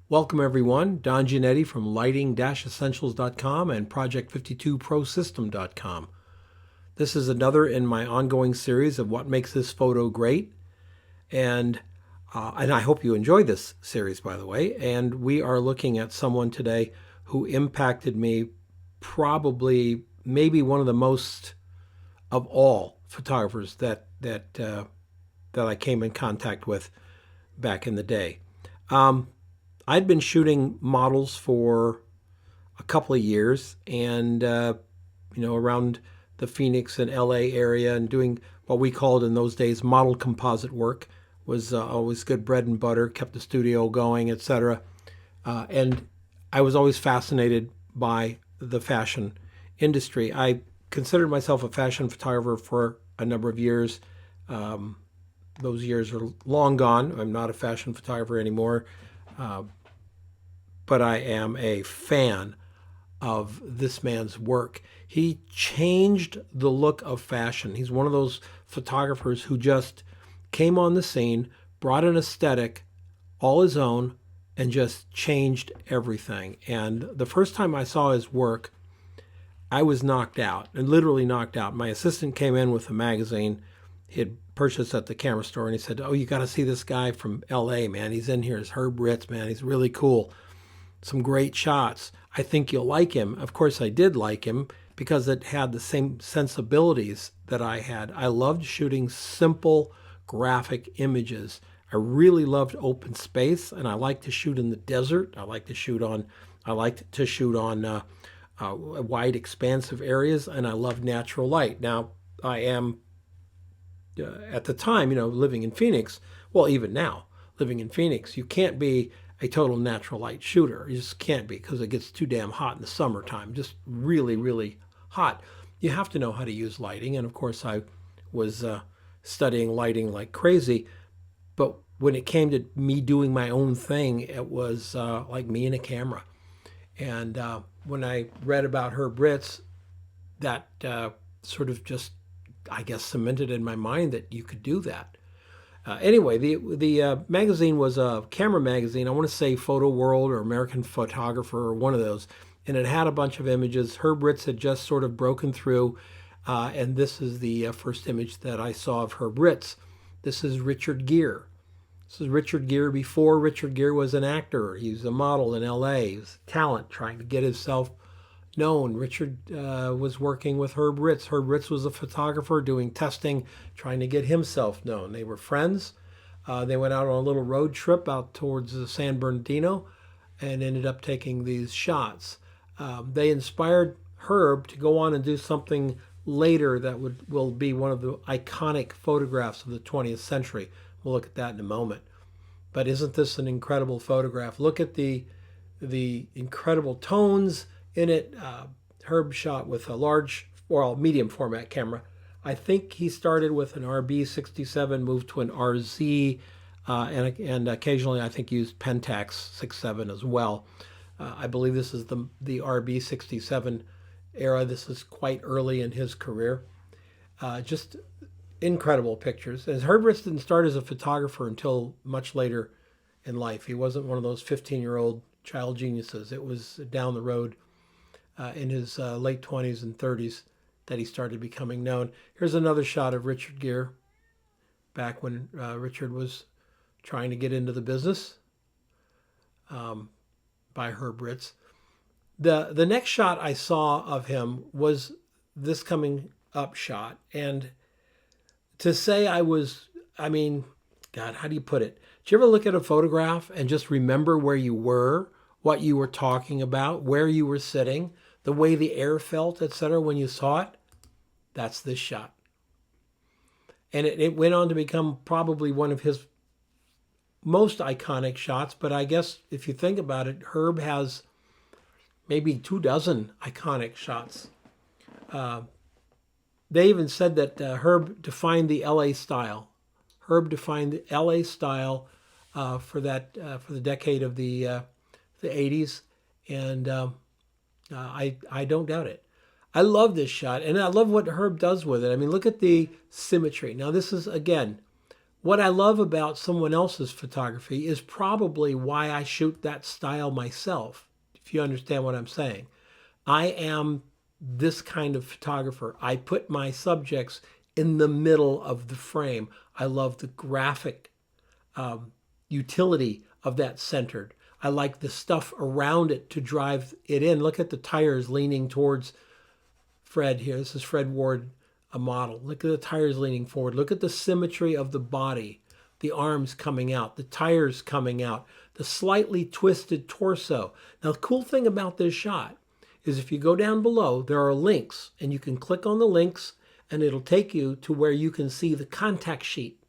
Welcome everyone, Don Giannetti from lighting-essentials.com and project52prosystem.com. This is another in my ongoing series of what makes this photo great. And I hope you enjoy this series, by the way. And we are looking at someone today who impacted me probably maybe one of the most of all photographers that I came in contact with back in the day. I'd been shooting models for a couple of years, and around the Phoenix and LA area, and doing what we called in those days model composite work was always good bread and butter, kept the studio going, etc. And I was always fascinated by the fashion industry. I considered myself a fashion photographer for a number of years. Those years are long gone. I'm not a fashion photographer anymore. But I am a fan of this man's work. He changed the look of fashion. He's one of those photographers who just came on the scene, brought an aesthetic all his own, and just changed everything. And the first time I saw his work, I was knocked out, and literally knocked out. My assistant came in with a magazine he had purchased at the camera store, and he said, "Oh, you got to see this guy from LA, man. He's in here. It's Herb Ritts, man. He's really cool. Some great shots. I think you'll like him." Of course, I did like him because it had the same sensibilities that I had. I loved shooting simple graphic images. I really loved open space, and I like to shoot in the desert. I like to shoot on wide, expansive areas, and I love natural light. Now, I am at the time, living in Phoenix. Well, even now, living in Phoenix, you can't be a total natural light shooter. You just can't be, because it gets too damn hot in the summertime, just really, really hot. You have to know how to use lighting. And of course, I was studying lighting like crazy. But when it came to me doing my own thing, it was like me and a camera. And when I read about Herb Ritts, that sort of just, I guess, cemented in my mind that you could do that. Anyway, the magazine was a camera magazine. I want to say Photo World or American Photographer or one of those. And it had a bunch of images. Herb Ritts had just sort of broken through. And this is the first image that I saw of Herb Ritts. This is Richard Gere. This is Richard Gere before Richard Gere was an actor. He was a model in LA. He was a talent trying to get himself known. Richard was working with Herb Ritts. Herb Ritts was a photographer doing testing, trying to get himself known. They were friends. They went out on a little road trip out towards San Bernardino and ended up taking these shots. They inspired Herb to go on and do something later that will be one of the iconic photographs of the 20th century. We'll look at that in a moment. But isn't this an incredible photograph? Look at the incredible tones in it. Herb shot with a large or medium format camera. I think he started with an RB67, moved to an RZ, and occasionally I think used Pentax 67 as well. I believe this is the RB67 era. This is quite early in his career. Just incredible pictures. As Herb Ritts didn't start as a photographer until much later in life. He wasn't one of those 15-year-old child geniuses. It was down the road in his late 20s and 30s that he started becoming known. Here's another shot of Richard Gere back when Richard was trying to get into the business by Herb Ritts. The next shot I saw of him was this coming up shot. And to say God, how do you put it? Did you ever look at a photograph and just remember where you were, what you were talking about, where you were sitting, the way the air felt, etc. when you saw it? That's this shot. And it went on to become probably one of his most iconic shots. But I guess if you think about it, Herb has maybe 24 iconic shots. They even said that Herb defined the LA style. Herb defined the LA style for the decade of the 80s, and I don't doubt it. I love this shot, and I love what Herb does with it. I mean, look at the symmetry. Now, this is, again, What I love about someone else's photography is probably why I shoot that style myself, if you understand what I'm saying. I am this kind of photographer. I put my subjects in the middle of the frame. I love the graphic utility of that centered. I like the stuff around it to drive it in. Look at the tires leaning towards Fred here. This is Fred Ward, a model. Look at the tires leaning forward. Look at the symmetry of the body, the arms coming out, the tires coming out, the slightly twisted torso. Now, the cool thing about this shot is if you go down below, there are links, and you can click on the links, and it'll take you to where you can see the contact sheet.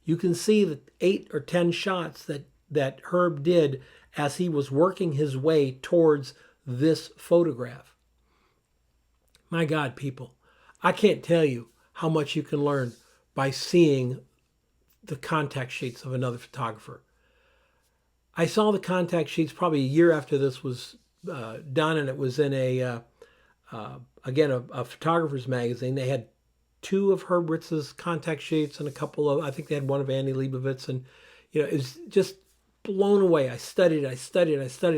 You can see the 8 or 10 shots that Herb did as he was working his way towards this photograph. My God, people, I can't tell you how much you can learn by seeing the contact sheets of another photographer. I saw the contact sheets probably a year after this was done, and it was in again, a photographer's magazine. They had 2 of Herb Ritts' contact sheets and a couple of, I think they had one of Annie Leibovitz, and it was just blown away. I studied.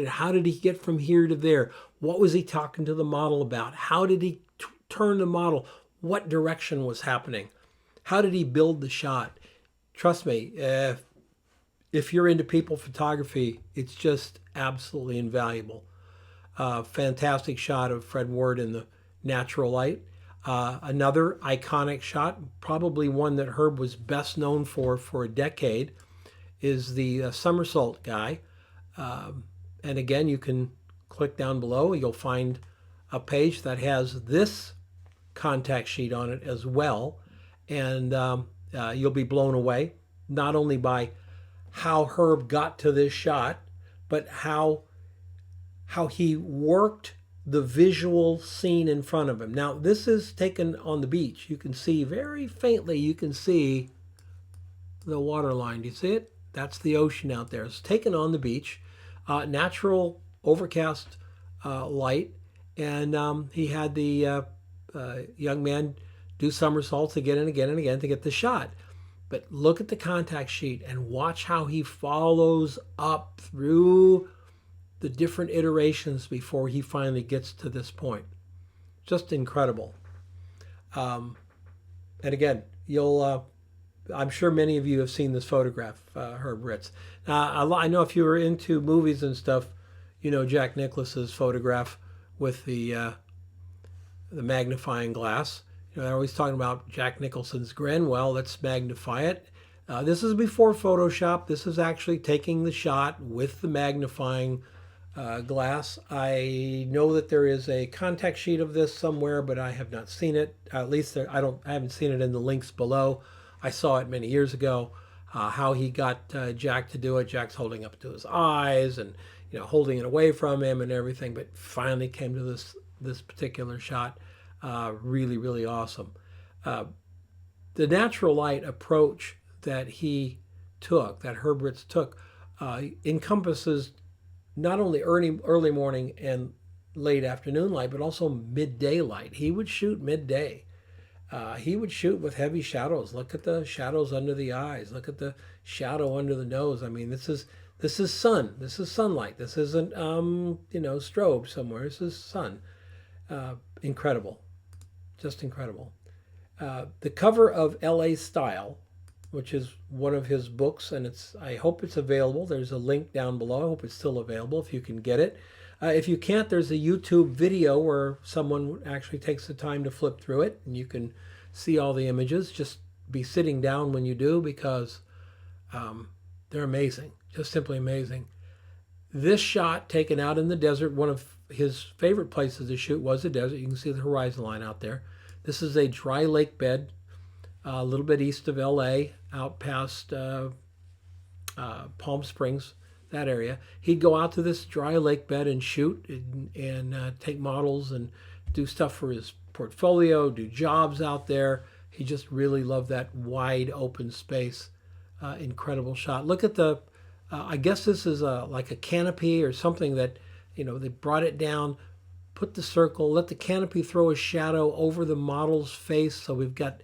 How did he get from here to there? What was he talking to the model about? How did he turn the model? What direction was happening? How did he build the shot? Trust me, if you're into people photography, it's just absolutely invaluable. Fantastic shot of Fred Ward in the natural light. Another iconic shot, probably one that Herb was best known for a decade, is the somersault guy. And again, you can click down below. You'll find a page that has this contact sheet on it as well. And you'll be blown away, not only by how Herb got to this shot, but how he worked the visual scene in front of him. Now, this is taken on the beach. You can see very faintly, you can see the water line. Do you see it? That's the ocean out there. It's taken on the beach, natural overcast light, and he had the young man do somersaults again and again and again to get the shot. But look at the contact sheet and watch how he follows up through the different iterations before he finally gets to this point. Just incredible. And again, I'm sure many of you have seen this photograph, Herb Ritts. I know if you were into movies and stuff, you know Jack Nicklaus's photograph with the magnifying glass. They're always talking about Jack Nicholson's grin. Well, let's magnify it. This is before Photoshop. This is actually taking the shot with the magnifying glass. I know that there is a contact sheet of this somewhere, but I have not seen it. At least I haven't seen it in the links below. I saw it many years ago. How he got Jack to do it. Jack's holding up to his eyes and holding it away from him and everything, but finally came to this particular shot. Really, really awesome. The natural light approach that he took, that Herb Ritts took, encompasses not only early morning and late afternoon light, but also midday light. He would shoot midday. He would shoot with heavy shadows. Look at the shadows under the eyes. Look at the shadow under the nose. I mean, this is sun. This is sunlight. This isn't strobe somewhere. This is sun. Incredible. Just incredible. The cover of LA Style, which is one of his books, and I hope it's available. There's a link down below. I hope it's still available if you can get it. If you can't, there's a YouTube video where someone actually takes the time to flip through it, and you can see all the images. Just be sitting down when you do, because they're amazing, just simply amazing. This shot taken out in the desert, one of his favorite places to shoot was the desert. You can see the horizon line out there. This is a dry lake bed, a little bit east of LA, out past Palm Springs, that area. He'd go out to this dry lake bed and shoot and take models and do stuff for his portfolio, do jobs out there. He just really loved that wide open space. Incredible shot. Look at the, I guess this is like a canopy or something that, they brought it down, put the circle, let the canopy throw a shadow over the model's face. So we've got,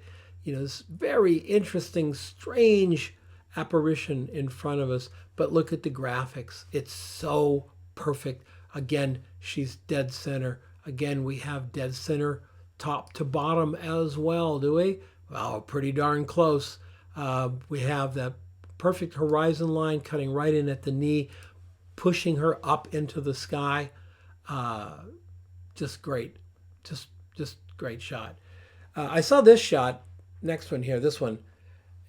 this very interesting, strange apparition in front of us. But look at the graphics. It's so perfect. Again, she's dead center. Again, we have dead center top to bottom as well, do we? Well, pretty darn close. We have that perfect horizon line cutting right in at the knee, pushing her up into the sky. Just great. Just great shot. I saw this shot, next one here, this one,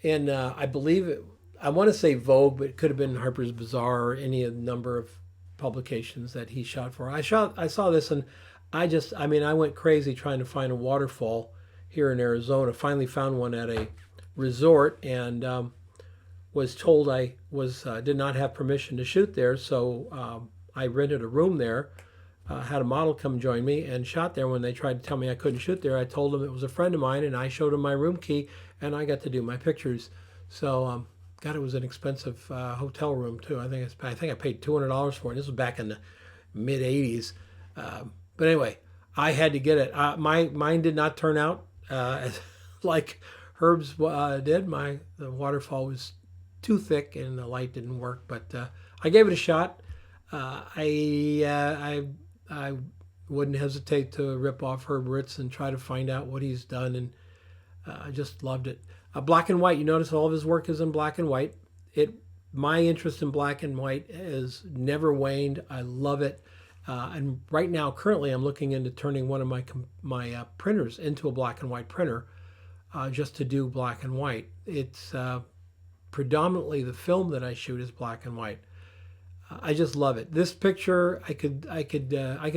in I believe I want to say Vogue, but it could have been Harper's Bazaar or any of the number of publications that he shot for. I saw this, and I went crazy trying to find a waterfall here in Arizona. Finally found one at a resort, and was told I did not have permission to shoot there, so I rented a room there. Had a model come join me and shot there. When they tried to tell me I couldn't shoot there, I told them it was a friend of mine, and I showed him my room key, and I got to do my pictures. So, God, it was an expensive hotel room too. I think I paid $200 for it. This was back in the mid '80s. But anyway, I had to get it. Mine did not turn out like Herb's did. The waterfall was too thick and the light didn't work. But I gave it a shot. I wouldn't hesitate to rip off Herb Ritts and try to find out what he's done, and I just loved it. Black and white. You notice all of his work is in black and white. My interest in black and white has never waned. I love it. And right now, currently, I'm looking into turning one of my printers into a black and white printer, just to do black and white. It's predominantly the film that I shoot is black and white. I just love it. This picture, I could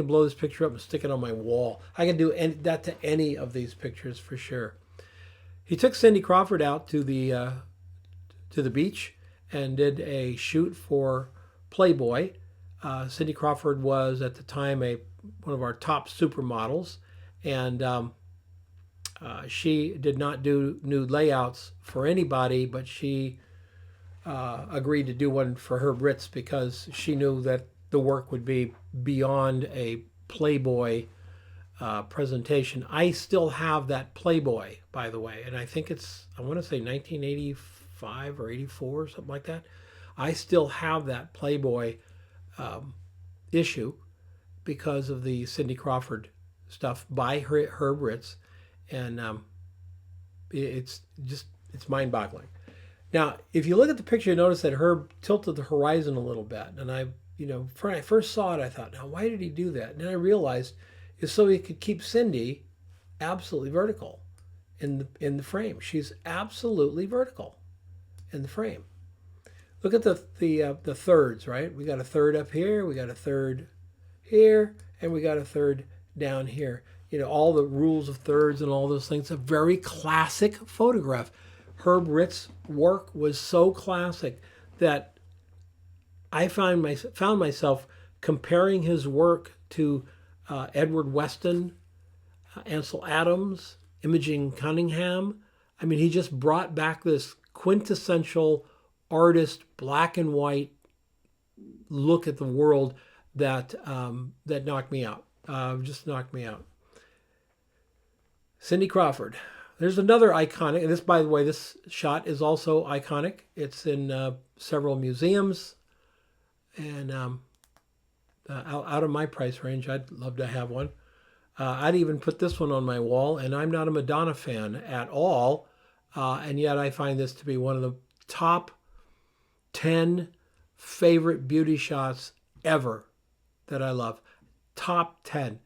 blow this picture up and stick it on my wall. I could do that to any of these pictures for sure. He took Cindy Crawford out to the beach and did a shoot for Playboy. Cindy Crawford was at the time one of our top supermodels, and she did not do nude layouts for anybody, but she agreed to do one for Herb Ritts because she knew that the work would be beyond a Playboy presentation. I still have that Playboy, by the way, and I think I want to say 1985 or 84 or something like that. I still have that Playboy issue because of the Cindy Crawford stuff by Herb Ritts, and it's mind-boggling. Now, if you look at the picture, you notice that Herb tilted the horizon a little bit. And when I first saw it, I thought, now, why did he do that? And then I realized it's so he could keep Cindy absolutely vertical in the frame. She's absolutely vertical in the frame. Look at the thirds, right? We got a third up here, we got a third here, and we got a third down here. All the rules of thirds and all those things. A very classic photograph. Herb Ritts' work was so classic that I found myself comparing his work to Edward Weston, Ansel Adams, Imogen Cunningham. I mean, he just brought back this quintessential artist, black and white look at the world that knocked me out. Just knocked me out. Cindy Crawford. There's another iconic, and this, by the way, this shot is also iconic. It's in several museums, and out of my price range, I'd love to have one. I'd even put this one on my wall, and I'm not a Madonna fan at all, and yet I find this to be one of the top 10 favorite beauty shots ever that I love. Top 10.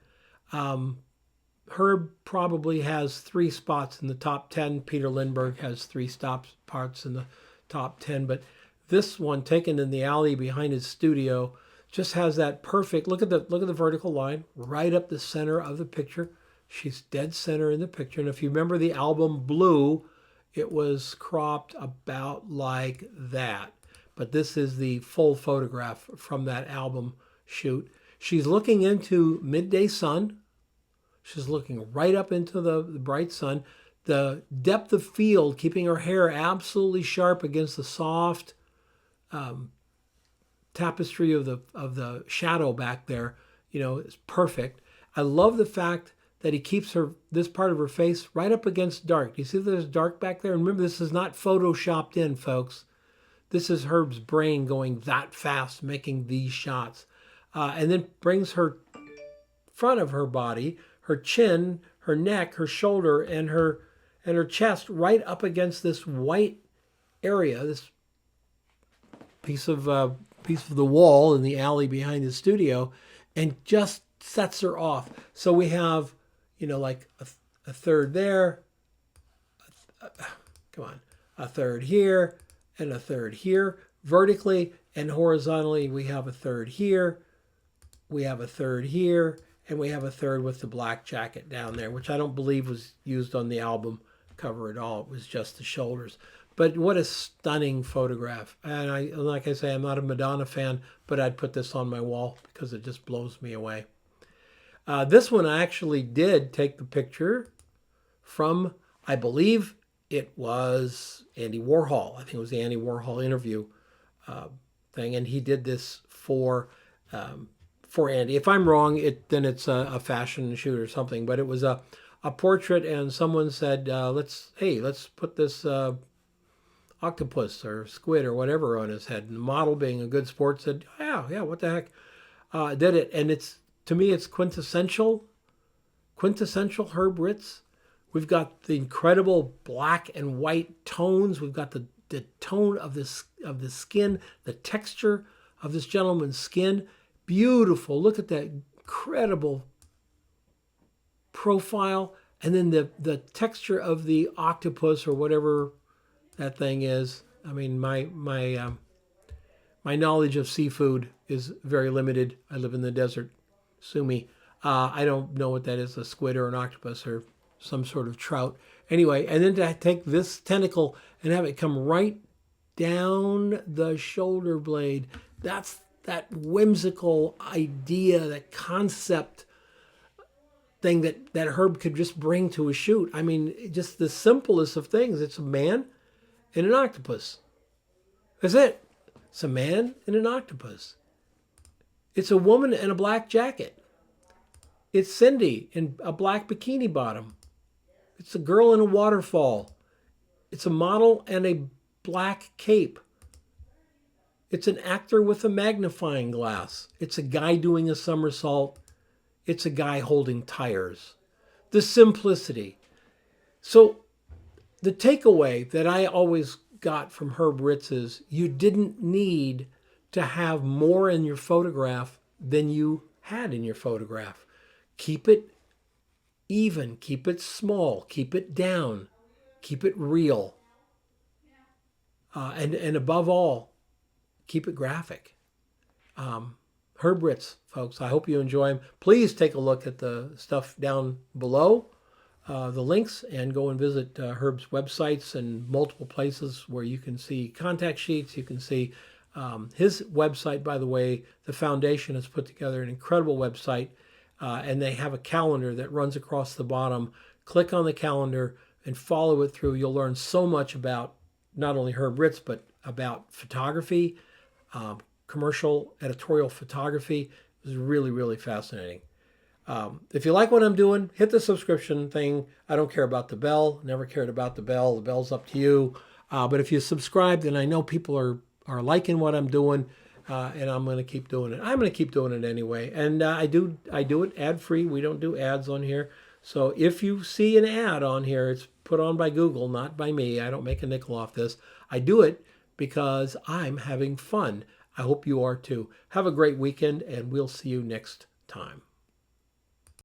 Herb probably has 3 spots in the top 10. Peter Lindbergh has 3 spots in the top 10. But this one, taken in the alley behind his studio, just has that perfect. Look at the vertical line right up the center of the picture. She's dead center in the picture. And if you remember the album Blue, it was cropped about like that. But this is the full photograph from that album shoot. She's looking into midday sun. She's looking right up into the bright sun. The depth of field, keeping her hair absolutely sharp against the soft tapestry of the shadow back there, is perfect. I love the fact that he keeps this part of her face right up against dark. Do you see there's dark back there? And remember, this is not photoshopped in, folks. This is Herb's brain going that fast, making these shots. And then brings her front of her body, her chin, her neck, her shoulder, and her chest right up against this white area, this piece of the wall in the alley behind the studio, and just sets her off. So we have, like a third there, a third here, and a third here. Vertically and horizontally, we have a third here, we have a third here, and we have a third with the black jacket down there, which I don't believe was used on the album cover at all. It was just the shoulders. But what a stunning photograph. And like I say, I'm not a Madonna fan, but I'd put this on my wall because it just blows me away. This one I actually did take the picture from, I believe it was Andy Warhol. I think it was the Andy Warhol interview thing. And he did this for Andy. If I'm wrong, then it's a fashion shoot or something. But it was a portrait, and someone said, let's put this octopus or squid or whatever on his head. And the model, being a good sport, said, yeah, what the heck? Did it. And to me, it's quintessential Herb Ritts. We've got the incredible black and white tones. We've got the tone of the skin, the texture of this gentleman's skin. Beautiful. Look at that incredible profile. And then the texture of the octopus or whatever that thing is. I mean, my knowledge of seafood is very limited. I live in the desert. Sue me. I don't know what that is, a squid or an octopus or some sort of trout. Anyway, and then to take this tentacle and have it come right down the shoulder blade. That's that whimsical idea, that concept thing that Herb could just bring to a shoot. I mean, just the simplest of things. It's a man and an octopus. That's it. It's a man and an octopus. It's a woman in a black jacket. It's Cindy in a black bikini bottom. It's a girl in a waterfall. It's a model and a black cape. It's an actor with a magnifying glass. It's a guy doing a somersault. It's a guy holding tires. The simplicity. So the takeaway that I always got from Herb Ritts is you didn't need to have more in your photograph than you had in your photograph. Keep it even, keep it small, keep it down, keep it real. And above all, keep it graphic. Herb Ritts, folks, I hope you enjoy them. Please take a look at the stuff down below, the links, and go and visit Herb's websites and multiple places where you can see contact sheets. You can see his website, by the way. The foundation has put together an incredible website, and they have a calendar that runs across the bottom. Click on the calendar and follow it through. You'll learn so much about not only Herb Ritts, but about photography, commercial editorial photography. It was really, really fascinating. If you like what I'm doing, hit the subscription thing. I don't care about the bell. Never cared about the bell. The bell's up to you. But if you subscribe, then I know people are liking what I'm doing, and I'm going to keep doing it. I'm going to keep doing it anyway. And I do it ad-free. We don't do ads on here. So if you see an ad on here, it's put on by Google, not by me. I don't make a nickel off this. I do it because I'm having fun. I hope you are too. Have a great weekend, and we'll see you next time.